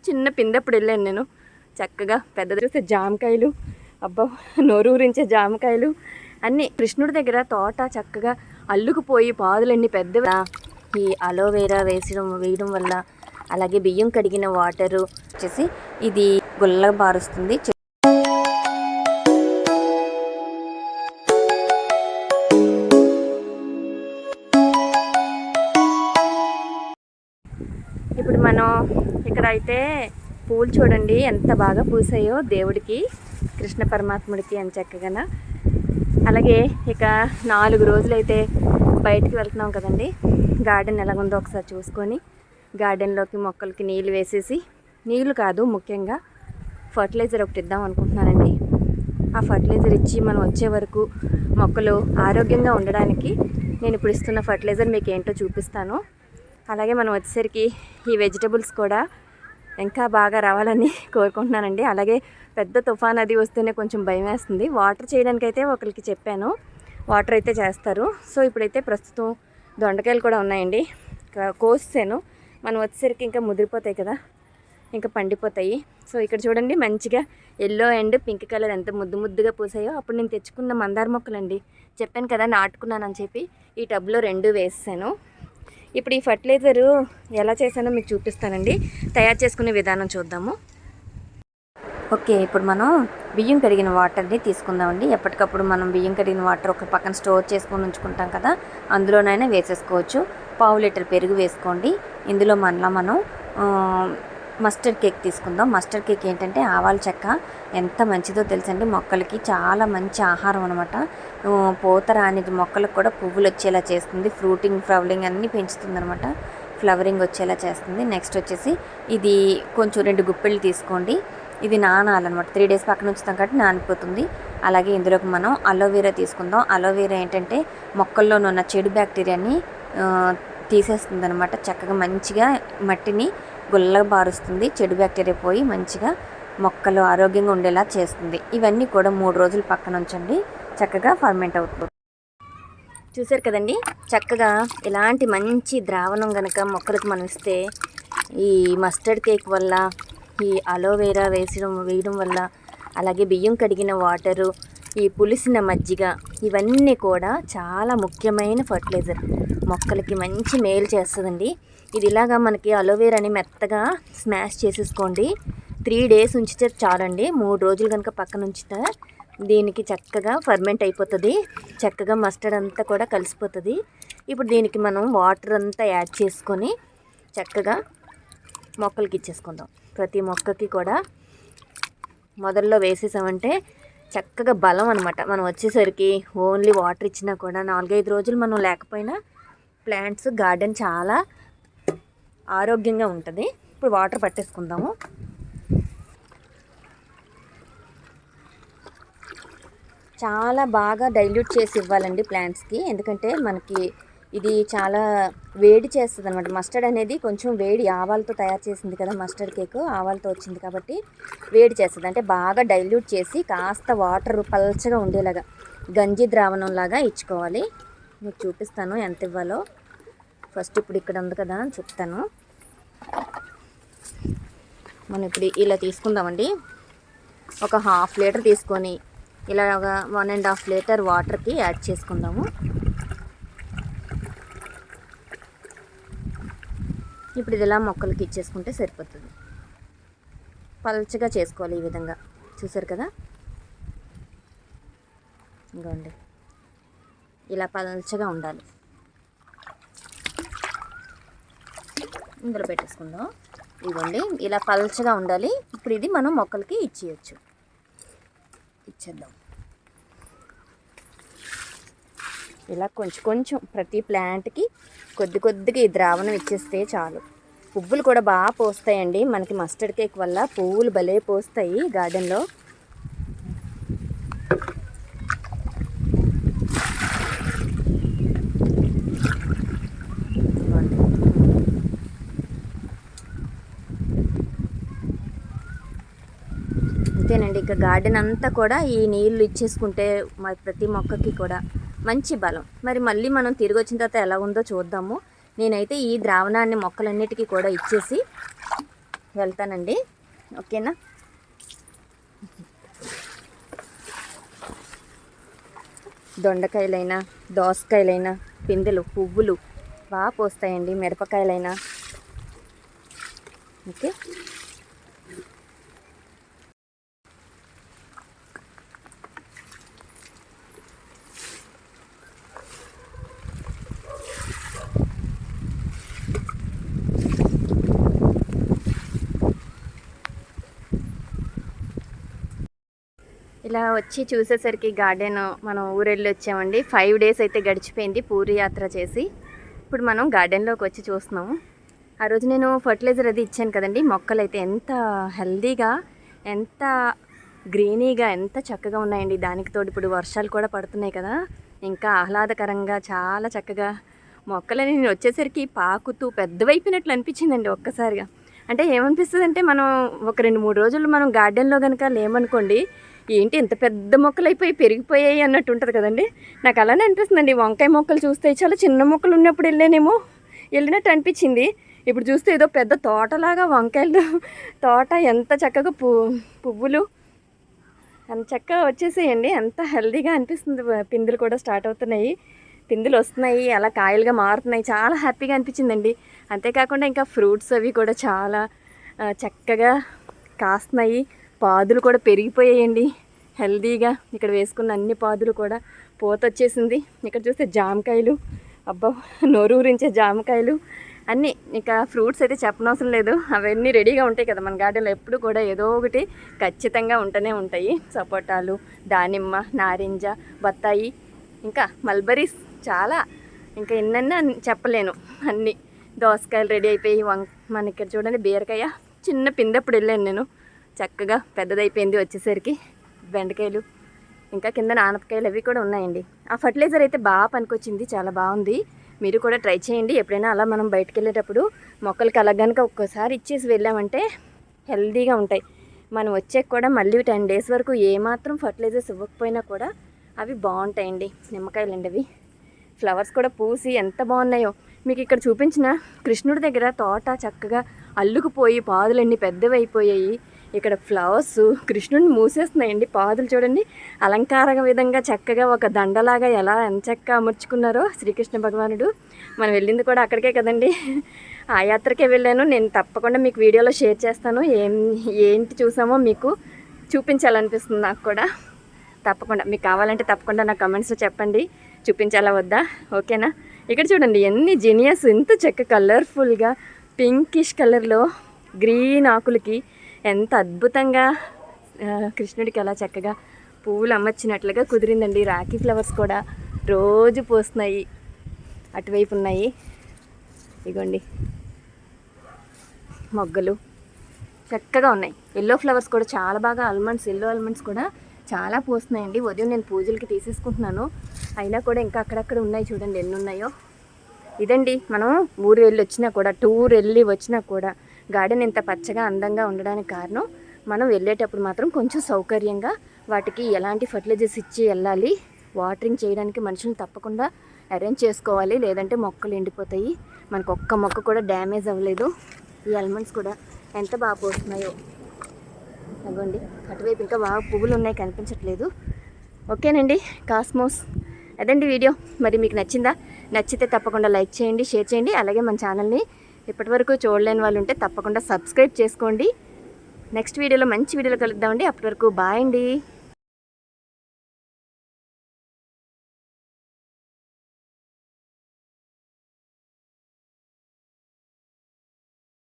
చిన్న పిందప్పుడు వెళ్ళాను నేను. చక్కగా పెద్ద చూస్తే జామకాయలు, అబ్బా నోరూరించే జామకాయలు అన్నీ. కృష్ణుడి దగ్గర తోట చక్కగా అల్లుకుపోయి పాదులన్నీ పెద్దగా. ఈ అలోవేరా వేయడం వల్ల, అలాగే బియ్యం కడిగిన వాటరు వచ్చేసి ఇది గుల్ల బారుస్తుంది. ఇప్పుడు మనం ఇక్కడ అయితే పూలు చూడండి ఎంత బాగా పూసాయో దేవుడికి, కృష్ణ పరమాత్ముడికి అని చక్కగా. అలాగే ఇక 4 రోజులైతే బయటికి వెళ్తున్నాం కదండి. గార్డెన్ ఎలాగుందో ఒకసారి చూసుకొని గార్డెన్లోకి మొక్కలకి నీళ్ళు వేసేసి, నీళ్ళు కాదు ముఖ్యంగా ఫర్టిలైజర్ ఒకటి ఇద్దాం అనుకుంటున్నానండి. ఆ ఫర్టిలైజర్ ఇచ్చి మనం వచ్చే వరకు మొక్కలు ఆరోగ్యంగా ఉండడానికి నేను ఇప్పుడు ఇస్తున్న ఫర్టిలైజర్ మీకు ఏంటో చూపిస్తాను. అలాగే మనం వచ్చేసరికి ఈ వెజిటబుల్స్ కూడా ఇంకా బాగా రావాలని కోరుకుంటున్నానండి. అలాగే పెద్ద తుఫాన్ అది వస్తేనే కొంచెం భయం వేస్తుంది. వాటర్ చేయడానికి అయితే ఒకరికి చెప్పాను, వాటర్ అయితే చేస్తారు. సో ఇప్పుడైతే ప్రస్తుతం దొండకాయలు కూడా ఉన్నాయండి, కోసాను. మనం వచ్చేసరికి ఇంకా ముదిరిపోతాయి కదా, ఇంకా పండిపోతాయి. సో ఇక్కడ చూడండి మంచిగా ఎల్లో అండ్ పింక్ కలర్ ఎంత ముద్దుగా పూసాయో. అప్పుడు నేను తెచ్చుకున్న మందార మొక్కలండి, చెప్పాను కదా నాటుకున్నానని చెప్పి. ఈ టబ్లో 2 వేసాను. ఇప్పుడు ఈ ఫర్టిలైజరు ఎలా చేశానో మీకు చూపిస్తానండి. తయారు చేసుకునే విధానం చూద్దాము. ఓకే, ఇప్పుడు మనం బియ్యం కడిగిన వాటర్ని తీసుకుందామండి. ఎప్పటికప్పుడు మనం బియ్యం కడిగిన వాటర్ ఒక పక్కన స్టోర్ చేసుకొని ఉంచుకుంటాం కదా, అందులోనైనా వేసేసుకోవచ్చు. 1/2 లీటర్ పెరుగు వేసుకోండి. ఇందులో మనం మస్టర్డ్ కేక్ తీసుకుందాం. మస్టర్డ్ కేక్ ఏంటంటే ఆవాల చెక్క ఎంత మంచిదో తెలుసండి, మొక్కలకి చాలా మంచి ఆహారం అనమాట. పూత రాని మొక్కలకు కూడా పువ్వులు వచ్చేలా చేస్తుంది, ఫ్లవరింగ్ అన్నీ పెంచుతుంది అనమాట, ఫ్లవరింగ్ వచ్చేలా చేస్తుంది. నెక్స్ట్ వచ్చేసి ఇది కొంచెం 2 గుప్పెళ్ళు తీసుకోండి. ఇది నానాలన్నమాట, 3 డేస్ పక్కన ఉంచుతాం కాబట్టి నానిపోతుంది. అలాగే ఇందులోకి మనం అలోవెరా తీసుకుందాం. అలోవెరా ఏంటంటే మొక్కల్లోనున్న ఉన్న చెడు బ్యాక్టీరియాని తీసేస్తుంది అనమాట. చక్కగా మంచిగా మట్టిని గుల్లగా బారుస్తుంది, చెడు బ్యాక్టీరియా పోయి మంచిగా మొక్కలు ఆరోగ్యంగా ఉండేలా చేస్తుంది. ఇవన్నీ కూడా 3 రోజులు పక్కన ఉంచండి, చక్కగా ఫర్మెంట్ అవుతుంది. చూసారు కదండి, చక్కగా ఇలాంటి మంచి ద్రావణం కనుక మొక్కలకు మనం ఇస్తే, ఈ మస్టర్డ్ కేక్ వల్ల, ఈ అలోవేరా వేయడం వల్ల, అలాగే బియ్యం కడిగిన వాటరు, ఈ పులిసిన మజ్జిగ, ఇవన్నీ కూడా చాలా ముఖ్యమైన ఫర్టిలైజర్, మొక్కలకి మంచి మేలు చేస్తుందండి. ఇది ఇలాగా మనకి అలోవేరాని మెత్తగా స్మాష్ చేసేసుకోండి. 3 డేస్ ఉంచితే చాలండి. 3 రోజులు కనుక పక్కన ఉంచితే దీనికి చక్కగా ఫర్మెంట్ అయిపోతుంది, చక్కగా మస్టర్డ్ అంతా కూడా కలిసిపోతుంది. ఇప్పుడు దీనికి మనం వాటర్ అంతా యాడ్ చేసుకొని చక్కగా మొక్కలకి ఇచ్చేసుకుందాం. ప్రతి మొక్కకి కూడా మొదల్లో వేసేసామంటే చక్కగా బలం అనమాట. మనం వచ్చేసరికి ఓన్లీ వాటర్ ఇచ్చినా కూడా 4-5 రోజులు మనం లేకపోయినా ప్లాంట్స్ గార్డెన్ చాలా ఆరోగ్యంగా ఉంటుంది. ఇప్పుడు వాటర్ పట్టేసుకుందాము. చాలా బాగా డైల్యూట్ చేసి ఇవ్వాలండి ప్లాంట్స్కి, ఎందుకంటే మనకి ఇది చాలా వేడి చేస్తుంది అనమాట. మస్టర్డ్ అనేది కొంచెం వేడి, ఆవాలతో తయారు చేసింది కదా మస్టర్డ్ కేక్, ఆవాలతో వచ్చింది కాబట్టి వేడి చేస్తుంది. అంటే బాగా డైల్యూట్ చేసి కాస్త వాటర్ పల్చగా ఉండేలాగా గంజి ద్రావణం లాగా ఇచ్చుకోవాలి. మీకు చూపిస్తాను ఎంత ఇవ్వాలో. ఫస్ట్ ఇప్పుడు ఇక్కడ ఉంది కదా అని చెప్తాను. మనం ఇప్పుడు ఇలా తీసుకుందామండి. ఒక 1/2 లీటర్ తీసుకొని ఇలా 1.5 లీటర్ వాటర్కి యాడ్ చేసుకుందాము. ఇప్పుడు ఇది ఇలా మొక్కలకి ఇచ్చేసుకుంటే సరిపోతుంది. పల్చగా చేసుకోవాలి ఈ విధంగా, చూసారు కదా. ఇంకోండి ఇలా పల్చగా ఉండాలి. ఇందులో పెట్టేసుకుందాం. ఇదిగోండి ఇలా పల్చగా ఉండాలి. ఇప్పుడు ఇది మనం మొక్కలకి ఇచ్చేద్దాం. ఇలా కొంచెం ప్రతి ప్లాంట్కి కొద్దిగా ఈ ద్రావణం ఇచ్చేస్తే చాలు. పువ్వులు కూడా బాగా పోస్తాయండి మనకి మస్టర్డ్ కేక్ వల్ల. పువ్వులు భలే పోస్తాయి గార్డెన్లో. అంతేనండి, ఇక గార్డెన్ అంతా కూడా ఈ నీళ్ళు ఇచ్చేసుకుంటే ప్రతి మొక్కకి కూడా మంచి బలం. మరి మళ్ళీ మనం తిరిగి వచ్చిన తర్వాత ఎలా ఉందో చూద్దాము. నేనైతే ఈ ద్రావణాన్ని మొక్కలన్నిటికీ కూడా ఇచ్చేసి వెళ్తానండి. ఓకేనా? దొండకాయలైనా దోసకాయలైనా పిందెలు పువ్వులు బాగా పోస్తాయండి. మిరపకాయలైనా ఓకే. ఇలా వచ్చి చూసేసరికి గార్డెన్ మనం ఊరెళ్ళి వచ్చామండి. 5 డేస్ అయితే గడిచిపోయింది పూరి యాత్ర చేసి. ఇప్పుడు మనం గార్డెన్లోకి వచ్చి చూస్తున్నాము. ఆ రోజు నేను ఫర్టిలైజర్ అది ఇచ్చాను కదండి. మొక్కలు అయితే ఎంత హెల్దీగా, ఎంత గ్రీనీగా, ఎంత చక్కగా ఉన్నాయండి. దానికి తోడు ఇప్పుడు వర్షాలు కూడా పడుతున్నాయి కదా, ఇంకా ఆహ్లాదకరంగా చాలా చక్కగా మొక్కలని నేను వచ్చేసరికి పాకుతూ పెద్దవైపోయినట్లు అనిపించిందండి ఒక్కసారిగా. అంటే ఏమనిపిస్తుంది అంటే, మనం ఒక 2-3 రోజులు మనం గార్డెన్లో కనుక లేమనుకోండి, ఏంటి ఇంత పెద్ద మొక్కలు అయిపోయి పెరిగిపోయాయి అన్నట్టు ఉంటుంది కదండి. నాకు అలానే అనిపిస్తుందండి. వంకాయ మొక్కలు చూస్తే చాలా చిన్న మొక్కలు ఉన్నప్పుడు వెళ్ళినట్టు అనిపించింది. ఇప్పుడు చూస్తే ఏదో పెద్ద తోటలాగా వంకాయలు తోట, ఎంత చక్కగా పువ్వులు అంత చక్కగా వచ్చేసేయండి. ఎంత హెల్దీగా అనిపిస్తుంది. పిందులు కూడా స్టార్ట్ అవుతున్నాయి, పిందులు వస్తున్నాయి, అలా కాయలుగా మారుతున్నాయి. చాలా హ్యాపీగా అనిపించిందండి. అంతేకాకుండా ఇంకా ఫ్రూట్స్ అవి కూడా చాలా చక్కగా కాస్తున్నాయి. పాదులు కూడా పెరిగిపోయాయండి హెల్దీగా. ఇక్కడ వేసుకున్న అన్ని పాదులు కూడా పూత వచ్చేసింది. ఇక్కడ చూస్తే జామకాయలు, అబ్బా నోరూరించే జామకాయలు అన్నీ. ఇక ఫ్రూట్స్ అయితే చెప్పనవసరం లేదు, అవన్నీ రెడీగా ఉంటాయి కదా మన గార్డెన్లో. ఎప్పుడు కూడా ఏదో ఒకటి ఖచ్చితంగా ఉంటూనే ఉంటాయి. సపోటాలు, దానిమ్మ, నారింజ, బత్తాయి, ఇంకా మల్బరీస్ చాలా, ఇంకా ఎన్నన్నా చెప్పలేను అన్నీ. దోసకాయలు రెడీ అయిపోయి మన ఇక్కడ చూడండి బీరకాయ చిన్న పిందప్పుడు వెళ్ళాను నేను, చక్కగా పెద్దదైపోయింది వచ్చేసరికి. బెండకాయలు, ఇంకా కింద ఆనపకాయలు అవి కూడా ఉన్నాయండి. ఆ ఫర్టిలైజర్ అయితే బాగా పనికొచ్చింది, చాలా బాగుంది. మీరు కూడా ట్రై చేయండి. ఎప్పుడైనా అలా మనం బయటకు వెళ్ళేటప్పుడు మొక్కలకి అలా కనుక ఒక్కోసారి ఇచ్చేసి వెళ్ళామంటే హెల్దీగా ఉంటాయి. మనం వచ్చాక కూడా మళ్ళీ 10 డేస్ వరకు ఏమాత్రం ఫర్టిలైజర్స్ ఇవ్వకపోయినా కూడా అవి బాగుంటాయండి. నిమ్మకాయలు అండి అవి. ఫ్లవర్స్ కూడా పూసి ఎంత బాగున్నాయో. మీకు ఇక్కడ చూపించిన కృష్ణుడి దగ్గర తోట చక్కగా అల్లుకుపోయి పాదులన్నీ పెద్దవి అయిపోయాయి. ఇక్కడ ఫ్లవర్స్ కృష్ణుడిని మూసేస్తున్నాయండి. పాదులు చూడండి అలంకార విధంగా చక్కగా ఒక దండలాగా ఎలా ఎంచక్కగా అమర్చుకున్నారో శ్రీకృష్ణ భగవానుడు. మనం వెళ్ళింది కూడా అక్కడికే కదండి, ఆ యాత్రకే వెళ్ళాను. నేను తప్పకుండా మీకు వీడియోలో షేర్ చేస్తాను. ఏంటి చూసామో మీకు చూపించాలనిపిస్తుంది నాకు కూడా. తప్పకుండా మీకు కావాలంటే తప్పకుండా నా కమెంట్స్లో చెప్పండి, చూపించాలా వద్దా, ఓకేనా? ఇక్కడ చూడండి ఎన్ని జీనియస్, ఎంత చక్క కలర్ఫుల్గా పింకిష్ కలర్లో గ్రీన్ ఆకులకి ఎంత అద్భుతంగా కృష్ణుడికి అలా చక్కగా పువ్వులు అమర్చినట్లుగా కుదిరిందండి. రాఖీ ఫ్లవర్స్ కూడా రోజు పోస్తున్నాయి, అటువైపు ఉన్నాయి. ఇగోండి మొగ్గలు చక్కగా ఉన్నాయి. ఎల్లో ఫ్లవర్స్ కూడా చాలా బాగా, ఎల్లో ఆల్మండ్స్ కూడా చాలా పోస్తున్నాయండి. ఉదయం నేను పూజలకి తీసేసుకుంటున్నాను, అయినా కూడా ఇంకా అక్కడక్కడ ఉన్నాయి. చూడండి ఎన్ని ఉన్నాయో. ఇదండి మనం ఊరు వెళ్ళి వచ్చినా కూడా, టూర్ వెళ్ళి వచ్చినా కూడా గార్డెన్ ఇంత పచ్చగా అందంగా ఉండడానికి కారణం, మనం వెళ్ళేటప్పుడు మాత్రం కొంచెం సౌకర్యంగా వాటికి ఎలాంటి ఫర్టిలైజర్స్ ఇచ్చి వెళ్ళాలి. వాటరింగ్ చేయడానికి మనుషులు తప్పకుండా అరేంజ్ చేసుకోవాలి, లేదంటే మొక్కలు ఎండిపోతాయి. మనకు ఒక్క మొక్క కూడా డ్యామేజ్ అవ్వలేదు. ఈ ఆల్మండ్స్ కూడా ఎంత బాగా పోస్తున్నాయో. అవ్వండి అటువైపు ఇంకా బాగా పువ్వులు ఉన్నాయి, కనిపించట్లేదు. ఓకేనండి కాస్మోస్, అదండి వీడియో. మరి మీకు నచ్చిందా? నచ్చితే తప్పకుండా లైక్ చేయండి, షేర్ చేయండి. అలాగే మన ఛానల్ని ఇప్పటివరకు చూడలేని వాళ్ళు ఉంటే తప్పకుండా సబ్స్క్రైబ్ చేసుకోండి. నెక్స్ట్ వీడియోలో మంచి వీడియోలో కలుద్దామండి. అప్పటి వరకు బాయ్ అండి.